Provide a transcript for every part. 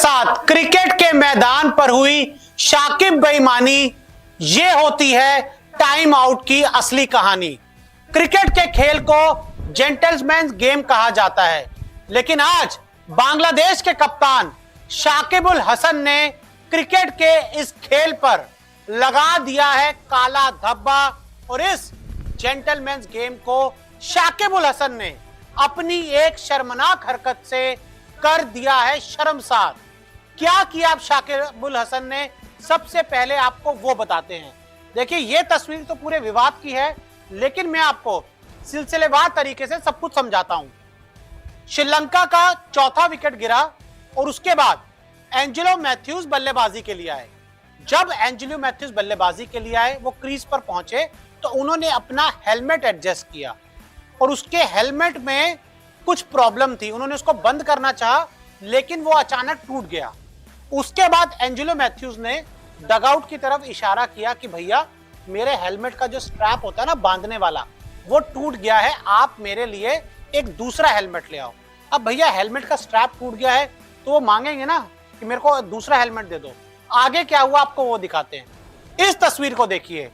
साथ क्रिकेट के मैदान पर हुई शाकिब बेईमानी, ये होती है टाइम आउट की असली कहानी। क्रिकेट के खेल को जेंटलमैन गेम कहा जाता है, लेकिन आज बांग्लादेश के कप्तान शाकिब उल हसन ने क्रिकेट के इस खेल पर लगा दिया है काला धब्बा और इस जेंटलमैन गेम को शाकिब उल हसन ने अपनी एक शर्मनाक हरकत से कर दिया है शर्मसार। क्या किया अब शाकिब उल हसन ने, सबसे पहले आपको वो बताते हैं। देखिए, ये तस्वीर तो पूरे विवाद की है, लेकिन मैं आपको सिलसिलेवार तरीके से सब कुछ समझाता हूं। श्रीलंका का चौथा विकेट गिरा और उसके बाद एंजेलो मैथ्यूज बल्लेबाजी के लिए आए। जब एंजेलो मैथ्यूज बल्लेबाजी के लिए आए, वो क्रीज पर पहुंचे तो उन्होंने अपना हेलमेट एडजस्ट किया और उसके हेलमेट में कुछ प्रॉब्लम थी। उन्होंने उसको बंद करना चाहा, लेकिन वो अचानक टूट गया। उसके बाद एंजेलो मैथ्यूज ने डगआउट की तरफ इशारा किया कि भैया, मेरे हेलमेट का जो स्ट्रैप होता है ना बांधने वाला, वो टूट गया है, आप मेरे लिए एक दूसरा हेलमेट ले आओ। अब भैया, हेलमेट का स्ट्रैप टूट गया है तो वो मांगेंगे ना कि मेरे को दूसरा हेलमेट दे दो। आगे क्या हुआ आपको वो दिखाते हैं। इस तस्वीर को देखिए।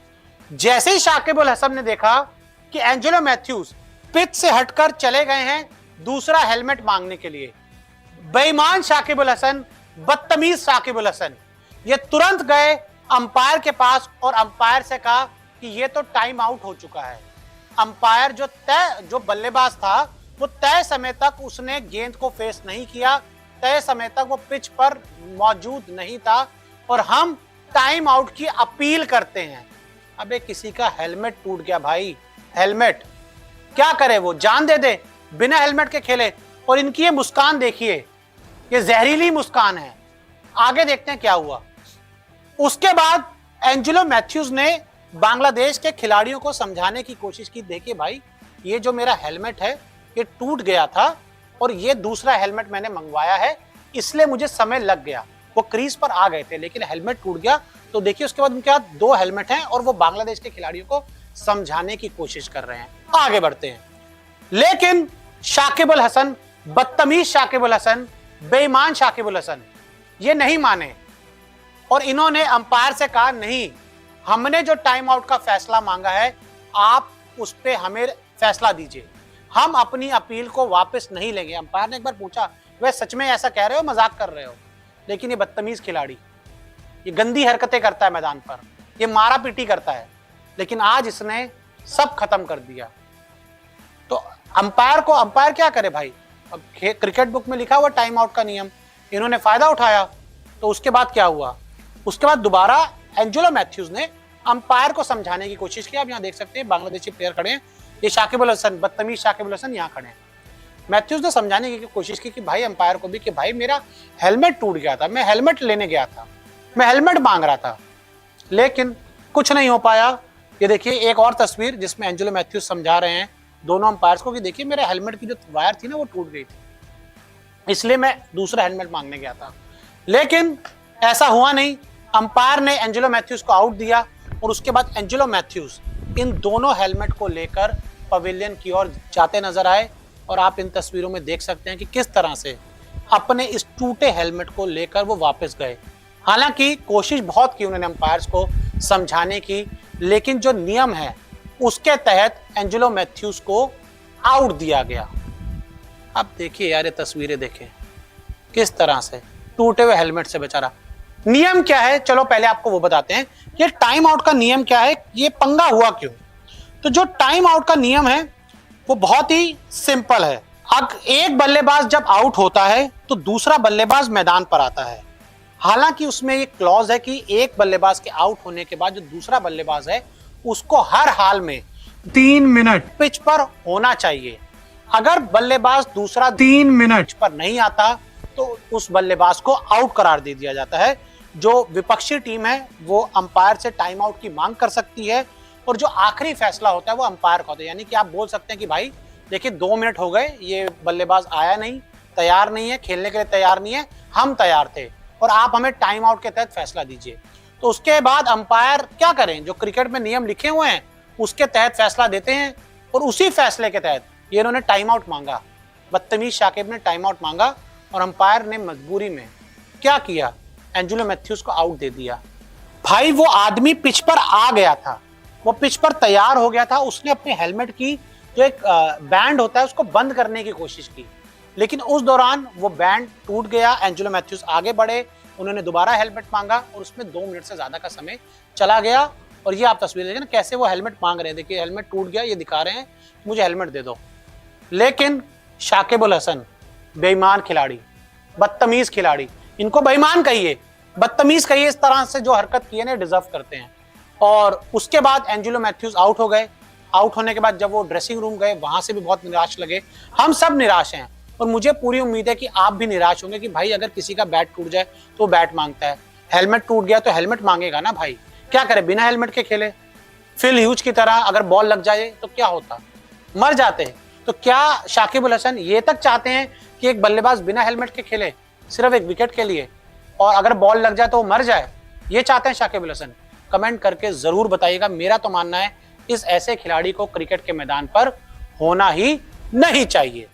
जैसे ही शाकिब उल हसन ने देखा कि एंजेलो मैथ्यूज पिच से हटकर चले गए हैं दूसरा हेलमेट मांगने के लिए, बेईमान शाकिब उल हसन, बदतमीज शाकिब उल हसन, ये तुरंत गए अंपायर के पास और अंपायर से कहा कि ये तो टाइम आउट हो चुका है। अंपायर जो बल्लेबाज था, वो तय समय तक उसने गेंद को फेस नहीं किया, तय समय तक वो पिच पर मौजूद नहीं था और हम टाइम आउट की अपील करते हैं। अबे, किसी का हेलमेट टूट गया भाई, हेलमेट क्या करे, वो जान दे दे, बिना हेलमेट के खेले। और इनकी ये मुस्कान देखिए, ये जहरीली मुस्कान है। आगे देखते हैं क्या हुआ। उसके बाद एंजेलो मैथ्यूज ने बांग्लादेश के खिलाड़ियों को समझाने की कोशिश की। देखिए भाई, ये जो मेरा हेलमेट है ये टूट गया था और ये दूसरा हेलमेट मैंने मंगवाया है, इसलिए मुझे समय लग गया। वो क्रीज पर आ गए थे लेकिन हेलमेट टूट गया। तो देखिए, उसके बाद उनके हाथ दो हेलमेट हैं और वो बांग्लादेश के खिलाड़ियों को समझाने की कोशिश कर रहे हैं। आगे बढ़ते हैं। लेकिन शाकिब उल हसन, बदतमीज शाकिब उल हसन, बेईमान शाकिब उल हसन, ये नहीं माने और इन्होंने अंपायर से कहा, नहीं, हमने जो टाइम आउट का फैसला मांगा है, आप उस पर हमें फैसला दीजिए, हम अपनी अपील को वापस नहीं लेंगे। अंपायर ने एक बार पूछा, वह सच में ऐसा कह रहे हो, मजाक कर रहे हो? लेकिन ये बदतमीज खिलाड़ी, ये गंदी हरकतें करता है मैदान पर, ये मारा पीटी करता है, लेकिन आज इसने सब खत्म कर दिया। तो अंपायर क्या करे भाई? अब क्रिकेट बुक में लिखा हुआ टाइम आउट का नियम, इन्होंने फायदा उठाया। तो उसके बाद क्या हुआ? उसके बाद दोबारा एंजेलो मैथ्यूज ने अंपायर को समझाने की कोशिश की। आप यहाँ देख सकते हैं बांग्लादेशी प्लेयर खड़े हैं, ये शाकिब उल हसन, बदतमीज शाकिब उल हसन यहाँ खड़े हैं। मैथ्यूज ने समझाने की कोशिश की कि भाई, अंपायर को भी, कि भाई मेरा हेलमेट टूट गया था, मैं हेलमेट लेने गया था, मैं हेलमेट मांग रहा था, लेकिन कुछ नहीं हो पाया। ये देखिए एक और तस्वीर जिसमें एंजेलो मैथ्यूज समझा रहे हैं दोनों अंपायर्स को कि देखिए, मेरे हेलमेट की जो वायर थी ना वो टूट गई थी, इसलिए मैं दूसरा हेलमेट मांगने गया था। लेकिन ऐसा हुआ नहीं। अंपायर ने एंजेलो मैथ्यूज को आउट दिया और उसके बाद एंजेलो मैथ्यूज इन दोनों हेलमेट को लेकर पवेलियन की ओर जाते नजर आए और आप इन तस्वीरों में देख सकते हैं कि किस तरह से अपने इस टूटे हेलमेट को लेकर वो वापस गए। हालांकि कोशिश बहुत की उन्होंने अंपायर्स को समझाने की, लेकिन जो नियम है उसके तहत एंजेलो मैथ्यूज को आउट दिया गया। अब देखिए यार, ये तस्वीरें देखें किस तरह से टूटे हुए हेलमेट से बेचारा। नियम क्या है, चलो पहले आपको वो बताते हैं। ये टाइम आउट का नियम क्या है, ये पंगा हुआ क्यों? तो जो टाइम आउट का नियम है वो बहुत ही सिंपल है। अब एक बल्लेबाज जब आउट होता है तो दूसरा बल्लेबाज मैदान पर आता है। हालांकि उसमें ये क्लॉज है कि एक बल्लेबाज के आउट होने के बाद जो दूसरा बल्लेबाज है उसको हर हाल में 3 मिनट पिच पर होना चाहिए। अगर बल्लेबाज दूसरा 3 मिनट पर नहीं आता तो उस बल्लेबाज को आउट करार दे दिया जाता है। जो विपक्षी टीम है वो अंपायर से टाइम आउट की मांग कर सकती है और जो आखिरी फैसला होता है वो अंपायर का होता है। यानी कि आप बोल सकते हैं कि भाई देखिए, 2 मिनट हो गए, ये बल्लेबाज आया नहीं, तैयार नहीं है, खेलने के लिए तैयार नहीं है, हम तैयार थे और आप हमें टाइम आउट के तहत फैसला दीजिए। तो उसके बाद अंपायर क्या करें, जो क्रिकेट में नियम लिखे हुए हैं उसके तहत फैसला देते हैं और उसी फैसले के तहत ये इन्होंने टाइम आउट मांगा। बदतमीज शाकिब ने टाइम आउट मांगा और अंपायर ने मजबूरी में क्या किया, एंजेलो मैथ्यूज को आउट दे दिया। भाई वो आदमी पिच पर आ गया था, वो पिच पर तैयार हो गया था, उसने अपने हेलमेट की जो एक बैंड होता है उसको बंद करने की कोशिश की, लेकिन उस दौरान वो बैंड टूट गया। एंजेलो मैथ्यूज आगे बढ़े, उन्होंने दोबारा हेलमेट मांगा और उसमें 2 मिनट से ज्यादा का समय चला गया। और ये आप तस्वीर देखिए ना कैसे वो हेलमेट मांग रहे हैं, देखिए हेलमेट टूट गया, ये दिखा रहे हैं मुझे हेलमेट दे दो। लेकिन शाकिब अल हसन बेईमान खिलाड़ी, बदतमीज खिलाड़ी, इनको बेईमान कहिए, बदतमीज कहिए, इस तरह से जो हरकत की है ना डिजर्व करते हैं। और उसके बाद एंजेलो मैथ्यूज आउट हो गए। आउट होने के बाद जब वो ड्रेसिंग रूम गए वहां से भी बहुत निराश लगे। हम सब निराश हैं और मुझे पूरी उम्मीद है कि आप भी निराश होंगे कि भाई अगर किसी का बैट टूट जाए तो बैट मांगता है, हेलमेट टूट गया तो हेलमेट मांगेगा ना भाई, क्या करे बिना हेलमेट के खेले। फिल ह्यूज की तरह अगर बॉल लग जाए तो क्या होता, मर जाते हैं। तो क्या शाकिब अल हसन ये तक चाहते हैं कि एक बल्लेबाज बिना हेलमेट के खेले सिर्फ एक विकेट के लिए, और अगर बॉल लग जाए तो वो मर जाए? ये चाहते हैं शाकिब अल हसन? कमेंट करके जरूर बताइएगा। मेरा तो मानना है इस ऐसे खिलाड़ी को क्रिकेट के मैदान पर होना ही नहीं चाहिए।